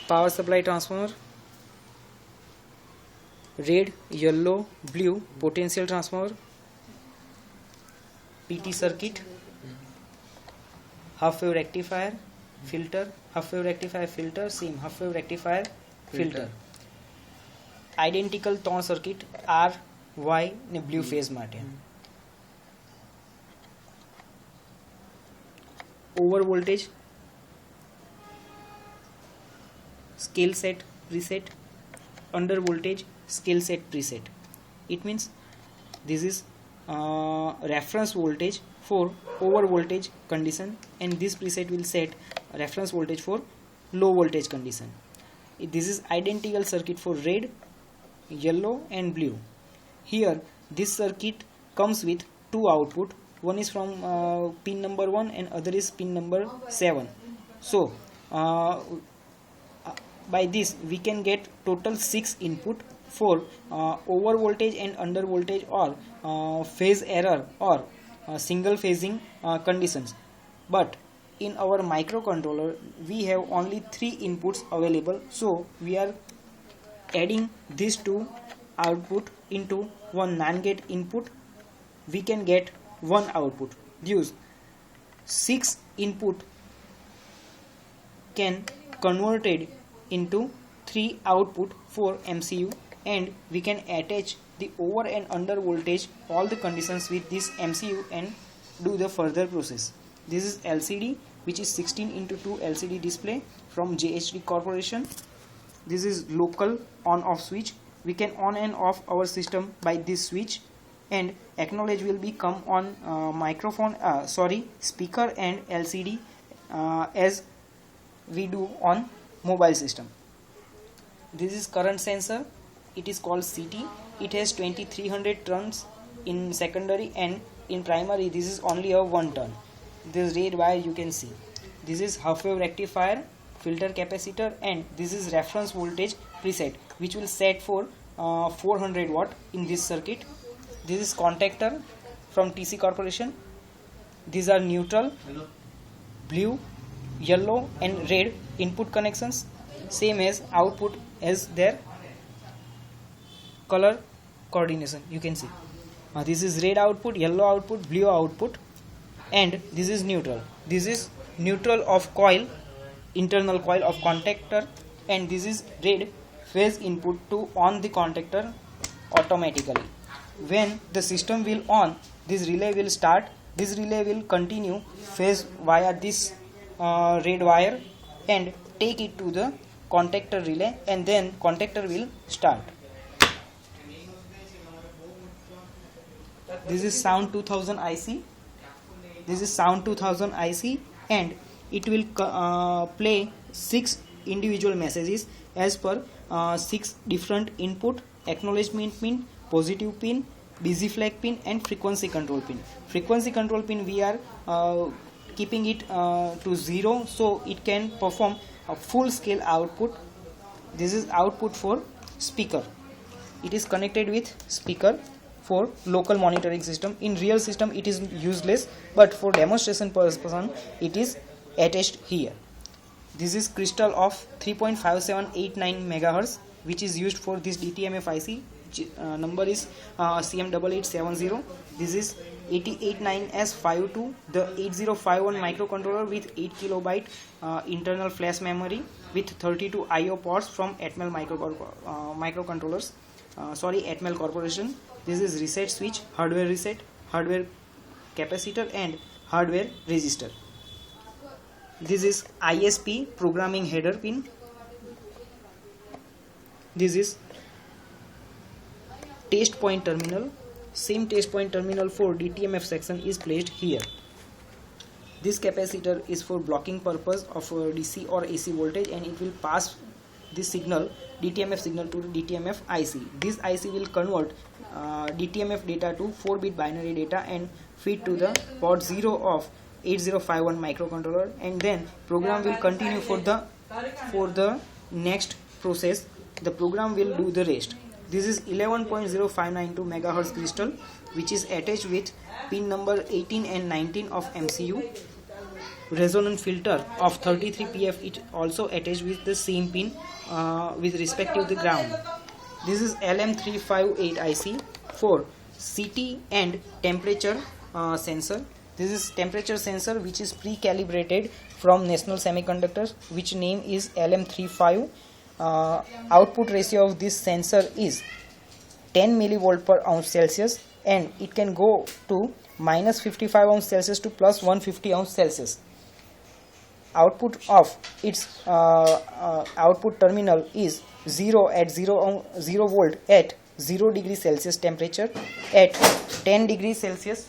power supply transformer, red, yellow, blue potential transformer, PT circuit, half wave rectifier, filter, half wave rectifier filter, same half wave rectifier filter. Identical 3 circuit R, Y ને blue phase માટે. Over voltage, scale set preset, under voltage scale set preset. It means this is reference voltage for over voltage condition, and this preset will set reference voltage for low voltage condition. This is identical circuit for red, yellow and blue. Here this circuit comes with two output. One is from pin number 1 and other is pin number 7. So by this we can get total 6 input for over voltage and under voltage or phase error or single phasing conditions. But in our microcontroller we have only 3 inputs available, so we are adding these two output into one NAND gate input. We can get one output. Thus 6 input can converted into 3 output for MCU, and we can attach the over and under voltage all the conditions with this MCU and do the further process. This is LCD, which is 16:2 LCD display from JHD Corporation. This is local on off switch. We can on and off our system by this switch, and acknowledge will be come on speaker and LCD as we do on mobile system. This is current sensor. It is called CT. It has 2300 turns in secondary, and in primary this is only a 1 turn. This red wire you can see. This is half wave rectifier, filter capacitor, and this is reference voltage preset, which will set for 400 watt in this circuit. This is contactor from TC Corporation. These are neutral, blue, yellow and red input connections, same as output as their color coordination. You can see this is red output, yellow output, blue output, and this is neutral. This is neutral of coil, internal coil of contactor, and this is red phase input to on the contactor automatically. When the system will on, this relay will start. This relay will continue phase via this red wire and take it to the contactor relay, and then contactor will start. This is Sound 2000 IC. This is Sound 2000 IC, and it will play 6 individual messages as per 6 different input: acknowledgement pin, positive pin, busy flag pin, and frequency control pin. Frequency control pin we are keeping it to 0, so it can perform a full scale output. This is output for speaker. It is connected with speaker for local monitoring system. In real system it is useless, but for demonstration purpose it is attached here. This is crystal of 3.5789 MHz, which is used for this DTMF IC. Number is CM8870. This is 889S52, the 8051 microcontroller with 8 kilobyte internal flash memory with 32 IO ports from Atmel microcontrollers. Atmel Corporation. This is reset switch, hardware reset, hardware capacitor, and hardware resistor. This is ISP programming header pin. This is test point terminal. Same test point terminal for DTMF section is placed here. This capacitor is for blocking purpose of DC or AC voltage, and it will pass this signal, DTMF signal, to DTMF IC. This IC will convert DTMF data to 4-bit binary data and feed to the port 0 of 8051 microcontroller, and then program will continue for the next process. The program will do the rest. This is 11.0592 MHz crystal, which is attached with pin number 18 and 19 of MCU. resonant filter of 33 pf. It also attached with the same pin with respect to the ground. This is LM358 IC for CT and temperature sensor. This is temperature sensor which is pre-calibrated from National Semiconductors, which name is LM35. Output ratio of this sensor is 10 millivolt per ounce Celsius, and it can go to minus 55 ounce Celsius to plus 150 ounce Celsius. Output of its output terminal is 0 at 0 volt at 0 degree Celsius temperature, at 10 degree Celsius